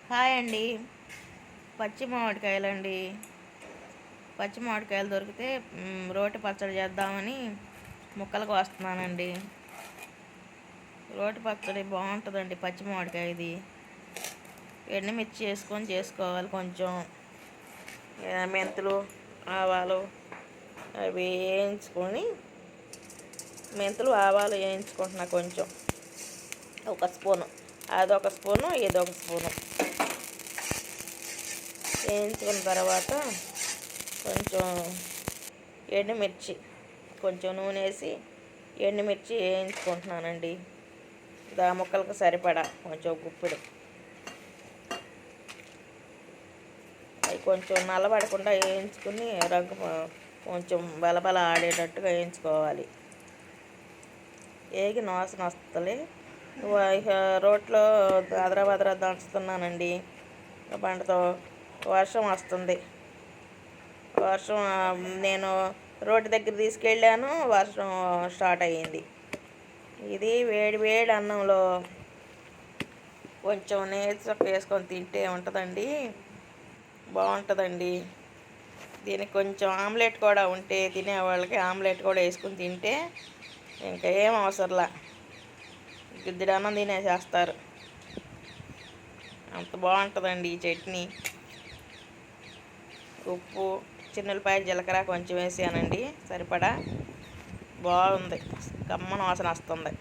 Hi అండి. పచ్చి మామిడికాయలండి. పచ్చి మామిడికాయలు దొరికితే రోటి పచ్చడి చేద్దామని ముక్కలకు వస్తున్నానండి. రోటి పచ్చడి బాగుంటుందండి. పచ్చి మామిడికాయ ఇది ఎండుమిర్చి వేసుకొని చేసుకోవాలి. కొంచెం మెంతులు, ఆవాలు అవి వేయించుకొని, మెంతులు ఆవాలు వేయించుకుంటున్నా. కొంచెం ఒక స్పూను, అదొక స్పూను, ఇదొక స్పూను వేయించుకున్న తర్వాత కొంచెం ఎండుమిర్చి, కొంచెం నూనె వేసి ఎండుమిర్చి వేయించుకుంటున్నానండి. ముక్కలకు సరిపడా కొంచెం గుప్పిడు. అవి కొంచెం నల్లబడకుండా వేయించుకుని రంగు కొంచెం బలబల ఆడేటట్టుగా వేయించుకోవాలి. వేగి వాసన వస్తలే రోట్లో అదరా దంచుతున్నానండి బండతో. వర్షం వస్తుంది. నేను రోడ్డు దగ్గర తీసుకెళ్ళాను. వర్షం స్టార్ట్ అయ్యింది. ఇది వేడి వేడి అన్నంలో కొంచెం నేతిచొక్క వేసుకొని తింటే ఉంటుందండి, బాగుంటుందండి. దీనికి కొంచెం ఆమ్లెట్ కూడా ఉంటే, తినేవాళ్ళకి ఆమ్లెట్ కూడా వేసుకుని తింటే ఇంకా ఏం అవసరంలా, గిద్దెడు అన్నం తినేసేస్తారు. అంత బాగుంటుందండి ఈ చట్నీ. ఉప్పు, చిన్నులపాయ, జీలకర్ర కొంచెం వేసానండి సరిపడా. బాగుంది, కమ్మన వాసన వస్తుంది.